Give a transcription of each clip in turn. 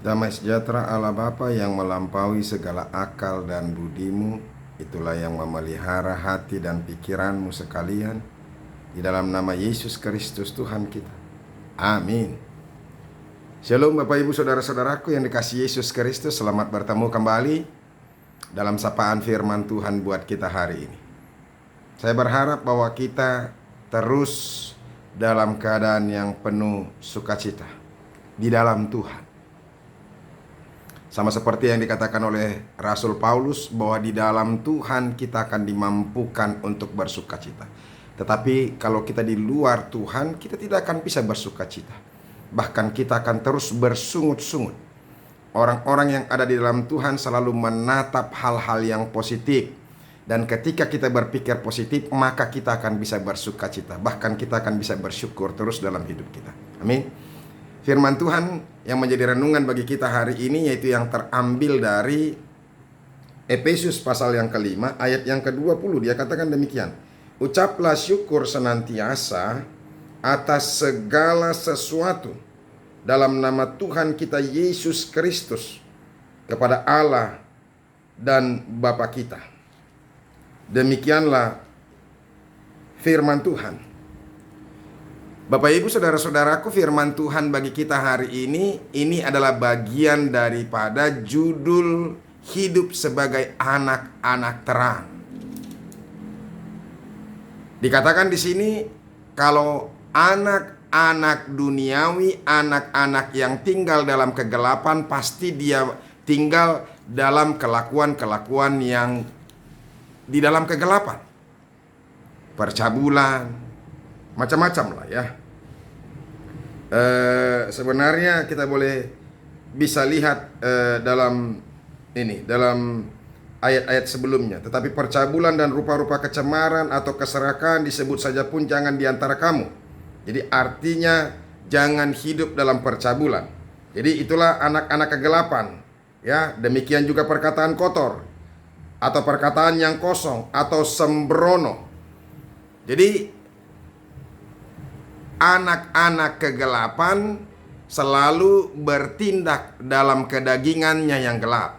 Damai sejahtera Allah Bapa yang melampaui segala akal dan budimu, itulah yang memelihara hati dan pikiranmu sekalian, di dalam nama Yesus Kristus Tuhan kita. Amin. Shalom Bapak Ibu Saudara-saudaraku yang dikasihi Yesus Kristus. Selamat bertemu kembali dalam sapaan firman Tuhan buat kita hari ini. Saya berharap bahwa kita terus dalam keadaan yang penuh sukacita di dalam Tuhan. Sama seperti yang dikatakan oleh Rasul Paulus bahwa di dalam Tuhan kita akan dimampukan untuk bersukacita. Tetapi kalau kita di luar Tuhan, kita tidak akan bisa bersukacita. Bahkan kita akan terus bersungut-sungut. Orang-orang yang ada di dalam Tuhan selalu menatap hal-hal yang positif. Dan ketika kita berpikir positif, maka kita akan bisa bersukacita. Bahkan kita akan bisa bersyukur terus dalam hidup kita. Amin. Firman Tuhan yang menjadi renungan bagi kita hari ini yaitu yang terambil dari Efesus pasal yang ke-5 ayat yang ke-20. Dia katakan demikian. Ucaplah syukur senantiasa atas segala sesuatu dalam nama Tuhan kita Yesus Kristus kepada Allah dan Bapa kita. Demikianlah firman Tuhan. Bapak Ibu Saudara-saudaraku, firman Tuhan bagi kita hari ini adalah bagian daripada judul hidup sebagai anak-anak terang. Dikatakan di sini kalau anak-anak duniawi, anak-anak yang tinggal dalam kegelapan, pasti dia tinggal dalam kelakuan-kelakuan yang di dalam kegelapan. Percabulan, macam-macam lah ya. Sebenarnya kita bisa lihat dalam ayat-ayat sebelumnya. Tetapi percabulan dan rupa-rupa kecemaran atau keserakahan disebut saja pun jangan di antara kamu. Jadi artinya jangan hidup dalam percabulan. Jadi itulah anak-anak kegelapan. Ya, demikian juga perkataan kotor atau perkataan yang kosong atau sembrono. Jadi anak-anak kegelapan selalu bertindak dalam kedagingannya yang gelap.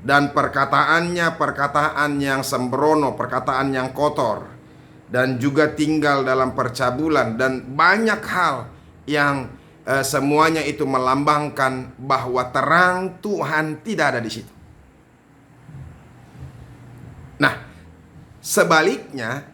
Dan perkataannya perkataan yang sembrono, perkataan yang kotor. Dan juga tinggal dalam percabulan. Dan banyak hal yang semuanya itu melambangkan bahwa terang Tuhan tidak ada di situ. Nah, sebaliknya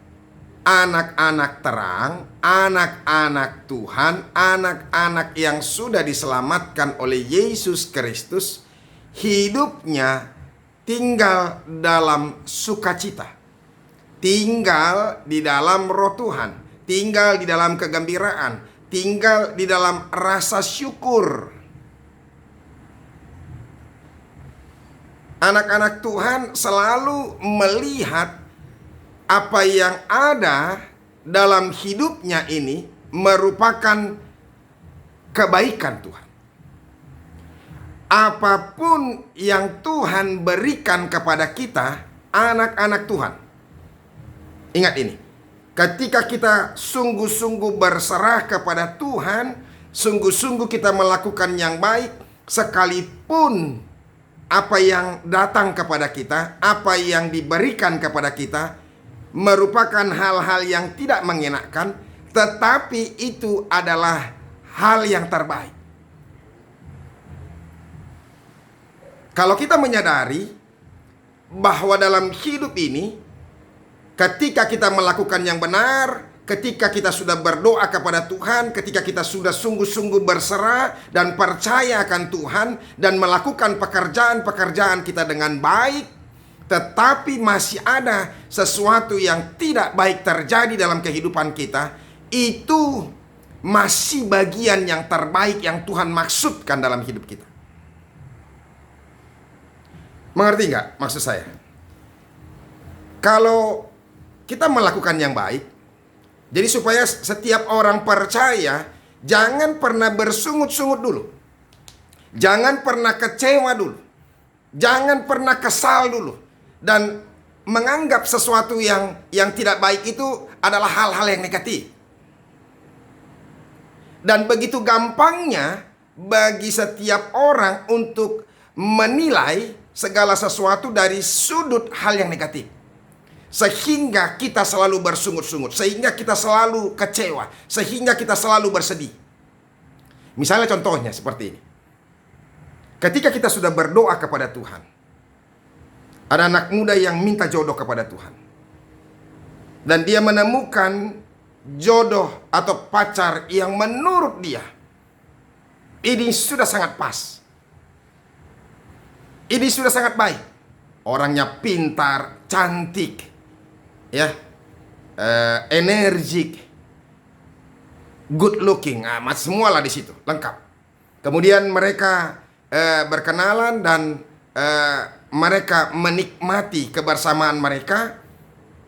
anak-anak terang, anak-anak Tuhan, anak-anak yang sudah diselamatkan oleh Yesus Kristus, hidupnya tinggal dalam sukacita, tinggal di dalam roh Tuhan, tinggal di dalam kegembiraan, tinggal di dalam rasa syukur. Anak-anak Tuhan selalu melihat apa yang ada dalam hidupnya ini merupakan kebaikan Tuhan. Apapun yang Tuhan berikan kepada kita, anak-anak Tuhan. Ingat ini, ketika kita sungguh-sungguh berserah kepada Tuhan, sungguh-sungguh kita melakukan yang baik, sekalipun apa yang datang kepada kita, apa yang diberikan kepada kita, merupakan hal-hal yang tidak mengenakan, tetapi itu adalah hal yang terbaik. Kalau kita menyadari bahwa dalam hidup ini, ketika kita melakukan yang benar, ketika kita sudah berdoa kepada Tuhan, ketika kita sudah sungguh-sungguh berserah dan percaya akan Tuhan dan melakukan pekerjaan-pekerjaan kita dengan baik, tetapi masih ada sesuatu yang tidak baik terjadi dalam kehidupan kita, itu masih bagian yang terbaik yang Tuhan maksudkan dalam hidup kita. Mengerti nggak maksud saya? Kalau kita melakukan yang baik, jadi supaya setiap orang percaya, jangan pernah bersungut-sungut dulu. Jangan pernah kecewa dulu. Jangan pernah kesal dulu. Dan menganggap sesuatu yang tidak baik itu adalah hal-hal yang negatif. Dan begitu gampangnya bagi setiap orang untuk menilai segala sesuatu dari sudut hal yang negatif. Sehingga kita selalu bersungut-sungut, sehingga kita selalu kecewa, sehingga kita selalu bersedih. Misalnya contohnya seperti ini. Ketika kita sudah berdoa kepada Tuhan, ada anak muda yang minta jodoh kepada Tuhan, dan dia menemukan jodoh atau pacar yang menurut dia ini sudah sangat pas, ini sudah sangat baik. Orangnya pintar, cantik, ya, energik, good looking, semualah di situ lengkap. Kemudian mereka berkenalan dan mereka menikmati kebersamaan mereka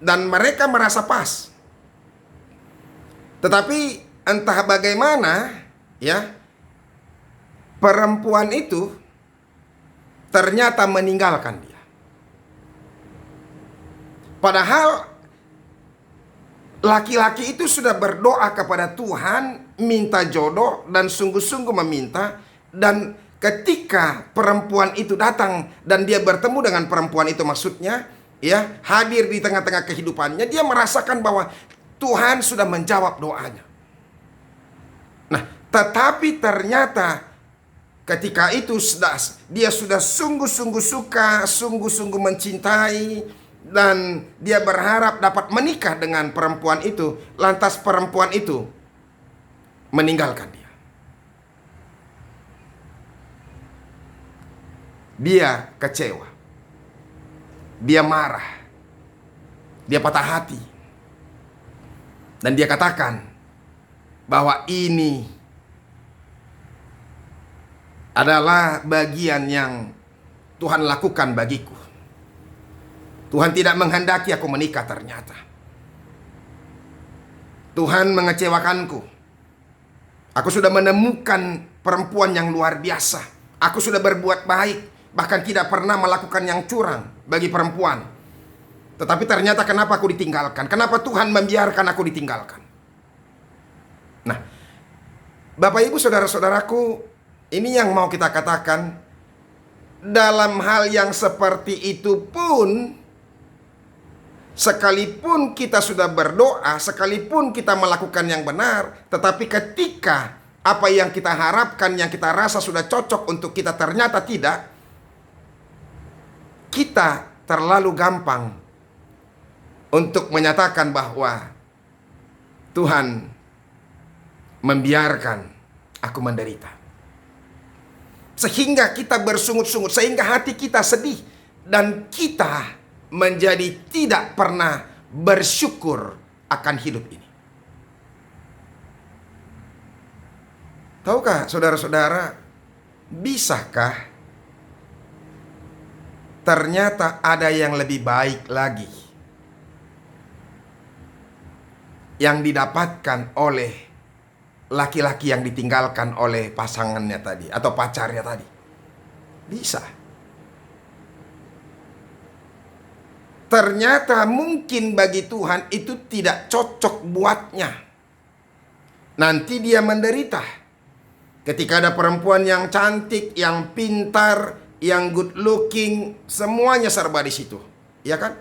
dan mereka merasa pas. Tetapi entah bagaimana, ya, perempuan itu ternyata meninggalkan dia. Padahal laki-laki itu sudah berdoa kepada Tuhan, minta jodoh dan sungguh-sungguh meminta. Dan ketika perempuan itu datang dan dia bertemu dengan perempuan itu, maksudnya ya, hadir di tengah-tengah kehidupannya, dia merasakan bahwa Tuhan sudah menjawab doanya. Nah, tetapi ternyata ketika itu dia sudah sungguh-sungguh suka, sungguh-sungguh mencintai, dan dia berharap dapat menikah dengan perempuan itu, lantas perempuan itu meninggalkan dia. Dia kecewa, dia marah, dia patah hati, dan dia katakan bahwa ini adalah bagian yang Tuhan lakukan bagiku. Tuhan tidak menghendaki aku menikah ternyata. Tuhan mengecewakanku. Aku sudah menemukan perempuan yang luar biasa. Aku sudah berbuat baik, bahkan tidak pernah melakukan yang curang bagi perempuan. Tetapi ternyata kenapa aku ditinggalkan? Kenapa Tuhan membiarkan aku ditinggalkan? Nah, Bapak Ibu saudara-saudaraku, ini yang mau kita katakan. Dalam hal yang seperti itu pun, sekalipun kita sudah berdoa, sekalipun kita melakukan yang benar, tetapi ketika apa yang kita harapkan, yang kita rasa sudah cocok untuk kita ternyata tidak, kita terlalu gampang untuk menyatakan bahwa Tuhan membiarkan aku menderita. Sehingga kita bersungut-sungut, sehingga hati kita sedih, dan kita menjadi tidak pernah bersyukur akan hidup ini. Tahukah saudara-saudara, bisakah ternyata ada yang lebih baik lagi yang didapatkan oleh laki-laki yang ditinggalkan oleh pasangannya tadi atau pacarnya tadi? Bisa. Ternyata mungkin bagi Tuhan itu tidak cocok buatnya. Nanti dia menderita. Ketika ada perempuan yang cantik, yang pintar, yang good looking, semuanya serba di situ. Ya kan?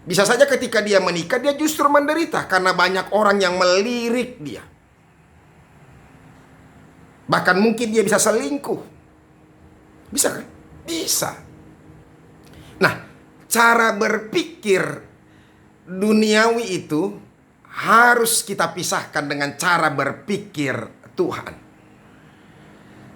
Bisa saja ketika dia menikah, dia justru menderita karena banyak orang yang melirik dia. Bahkan mungkin dia bisa selingkuh. Bisa kan? Bisa. Nah, cara berpikir duniawi itu harus kita pisahkan dengan cara berpikir Tuhan.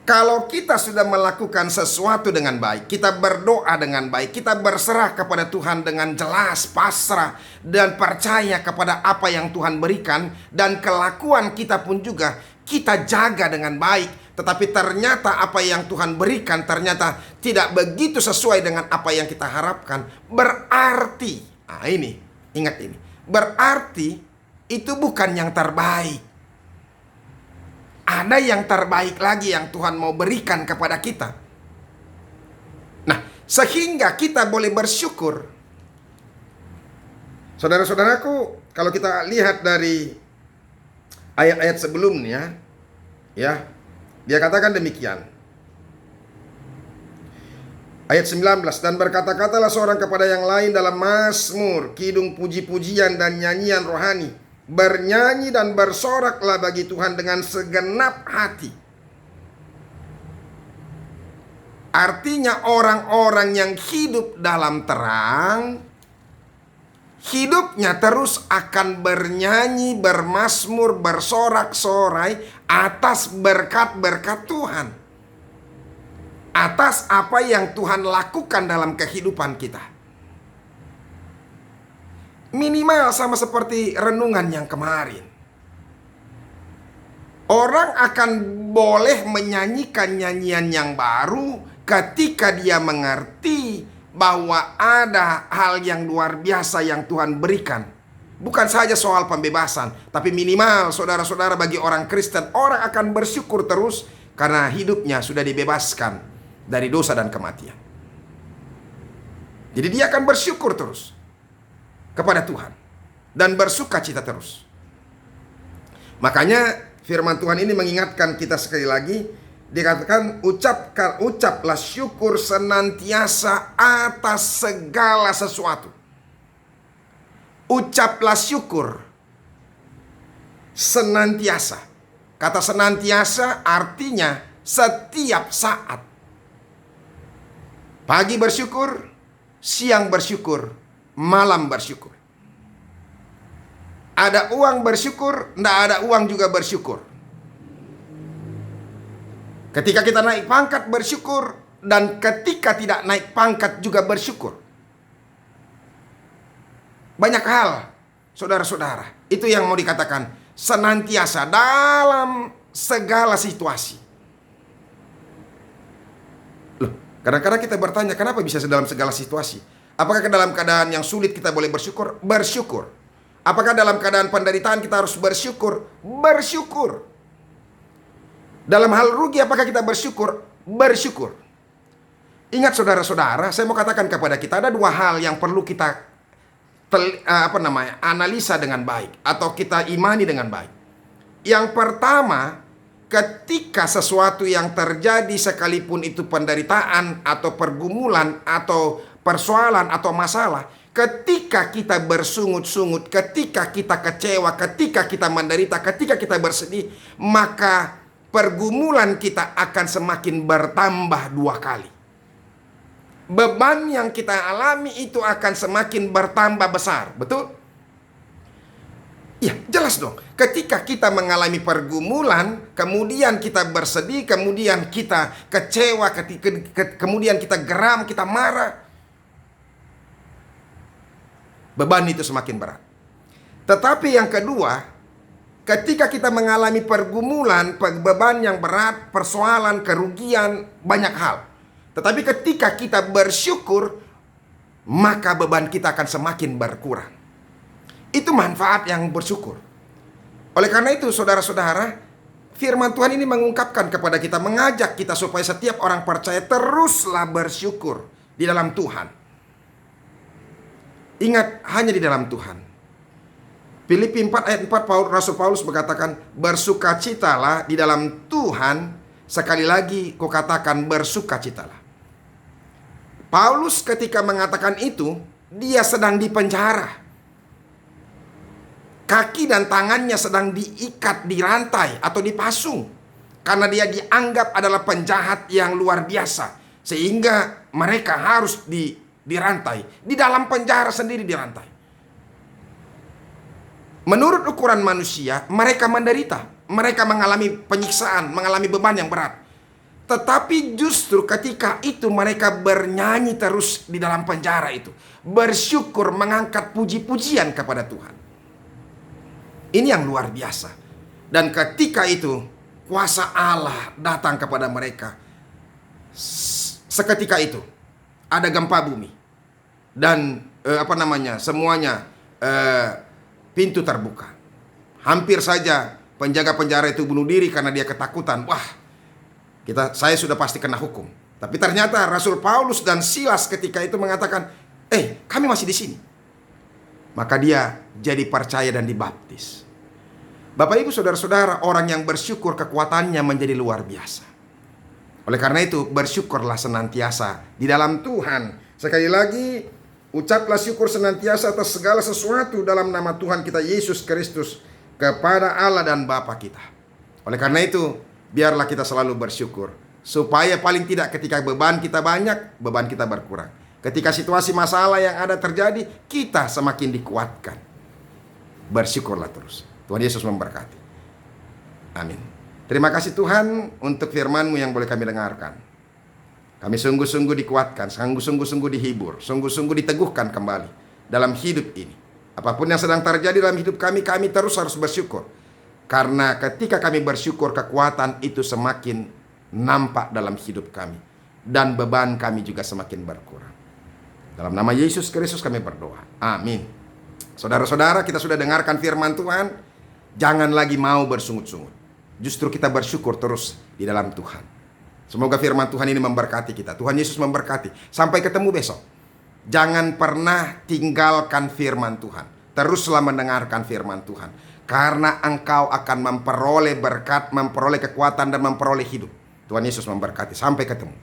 Kalau kita sudah melakukan sesuatu dengan baik, kita berdoa dengan baik, kita berserah kepada Tuhan dengan jelas, pasrah, dan percaya kepada apa yang Tuhan berikan, dan kelakuan kita pun juga kita jaga dengan baik, tetapi ternyata apa yang Tuhan berikan ternyata tidak begitu sesuai dengan apa yang kita harapkan, berarti, ini, ingat ini, berarti itu bukan yang terbaik. Ada yang terbaik lagi yang Tuhan mau berikan kepada kita. Nah, sehingga kita boleh bersyukur. Saudara-saudaraku, kalau kita lihat dari ayat-ayat sebelumnya, ya, Dia katakan demikian. Ayat 19, dan berkata-katalah seorang kepada yang lain dalam mazmur, kidung puji-pujian dan nyanyian rohani. Bernyanyi dan bersoraklah bagi Tuhan dengan segenap hati. Artinya orang-orang yang hidup dalam terang, hidupnya terus akan bernyanyi, bermazmur, bersorak-sorai atas berkat-berkat Tuhan. Atas apa yang Tuhan lakukan dalam kehidupan kita. Minimal sama seperti renungan yang kemarin. Orang akan boleh menyanyikan nyanyian yang baru ketika dia mengerti bahwa ada hal yang luar biasa yang Tuhan berikan. Bukan saja soal pembebasan, tapi minimal saudara-saudara bagi orang Kristen, orang akan bersyukur terus karena hidupnya sudah dibebaskan dari dosa dan kematian. Jadi dia akan bersyukur terus kepada Tuhan dan bersuka cita terus. Makanya firman Tuhan ini mengingatkan kita sekali lagi. Dikatakan ucaplah syukur senantiasa atas segala sesuatu. Ucaplah syukur senantiasa. Kata senantiasa artinya setiap saat. Pagi bersyukur, siang bersyukur, malam bersyukur. Ada uang bersyukur, tidak ada uang juga bersyukur. Ketika kita naik pangkat bersyukur, dan ketika tidak naik pangkat juga bersyukur. Banyak hal, saudara-saudara. Itu yang mau dikatakan senantiasa dalam segala situasi. Loh, kadang-kadang kita bertanya, kenapa bisa dalam segala situasi? Apakah dalam keadaan yang sulit kita boleh bersyukur? Bersyukur. Apakah dalam keadaan penderitaan kita harus bersyukur? Bersyukur. Dalam hal rugi apakah kita bersyukur? Bersyukur. Ingat saudara-saudara, saya mau katakan kepada kita ada dua hal yang perlu kita analisa dengan baik atau kita imani dengan baik. Yang pertama, ketika sesuatu yang terjadi sekalipun itu penderitaan atau pergumulan atau persoalan atau masalah, ketika kita bersungut-sungut, ketika kita kecewa, ketika kita menderita, ketika kita bersedih, maka pergumulan kita akan semakin bertambah dua kali. Beban yang kita alami itu akan semakin bertambah besar. Betul? Ya, jelas dong. Ketika kita mengalami pergumulan, kemudian kita bersedih, kemudian kita kecewa, kemudian kita geram, kita marah, beban itu semakin berat. Tetapi yang kedua, ketika kita mengalami pergumulan, beban yang berat, persoalan, kerugian, banyak hal. Tetapi ketika kita bersyukur, maka beban kita akan semakin berkurang. Itu manfaat yang bersyukur. Oleh karena itu, saudara-saudara, firman Tuhan ini mengungkapkan kepada kita, mengajak kita supaya setiap orang percaya teruslah bersyukur di dalam Tuhan. Ingat, hanya di dalam Tuhan. Filipi 4 ayat 4 Rasul Paulus berkatakan, bersukacitalah di dalam Tuhan. Sekali lagi kau katakan bersukacitalah. Paulus ketika mengatakan itu, dia sedang dipenjara. Kaki dan tangannya sedang diikat di rantai atau dipasung. Karena dia dianggap adalah penjahat yang luar biasa. Sehingga mereka harus dirantai. Di dalam penjara sendiri dirantai. Menurut ukuran manusia, mereka menderita. Mereka mengalami penyiksaan, mengalami beban yang berat. Tetapi justru ketika itu mereka bernyanyi terus di dalam penjara itu. Bersyukur, mengangkat puji-pujian kepada Tuhan. Ini yang luar biasa. Dan ketika itu, kuasa Allah datang kepada mereka. Seketika itu, ada gempa bumi. Dan semuanya pintu terbuka. Hampir saja penjaga penjara itu bunuh diri karena dia ketakutan. Wah, saya sudah pasti kena hukum. Tapi ternyata Rasul Paulus dan Silas ketika itu mengatakan, kami masih di sini. Maka dia jadi percaya dan dibaptis. Bapak Ibu Saudara-saudara, orang yang bersyukur kekuatannya menjadi luar biasa. Oleh karena itu, bersyukurlah senantiasa di dalam Tuhan. Sekali lagi, ucaplah syukur senantiasa atas segala sesuatu dalam nama Tuhan kita Yesus Kristus kepada Allah dan Bapa kita. Oleh karena itu, biarlah kita selalu bersyukur, supaya paling tidak ketika beban kita banyak, beban kita berkurang. Ketika situasi masalah yang ada terjadi, kita semakin dikuatkan. Bersyukurlah terus. Tuhan Yesus memberkati. Amin. Terima kasih Tuhan untuk firman-Mu yang boleh kami dengarkan. Kami sungguh-sungguh dikuatkan, sungguh-sungguh dihibur, sungguh-sungguh diteguhkan kembali dalam hidup ini. Apapun yang sedang terjadi dalam hidup kami terus harus bersyukur. Karena ketika kami bersyukur, kekuatan itu semakin nampak dalam hidup kami. Dan beban kami juga semakin berkurang. Dalam nama Yesus Kristus kami berdoa. Amin. Saudara-saudara, kita sudah dengarkan firman Tuhan. Jangan lagi mau bersungut-sungut. Justru kita bersyukur terus di dalam Tuhan. Semoga firman Tuhan ini memberkati kita. Tuhan Yesus memberkati. Sampai ketemu besok. Jangan pernah tinggalkan firman Tuhan. Teruslah mendengarkan firman Tuhan. Karena engkau akan memperoleh berkat, memperoleh kekuatan, dan memperoleh hidup. Tuhan Yesus memberkati. Sampai ketemu.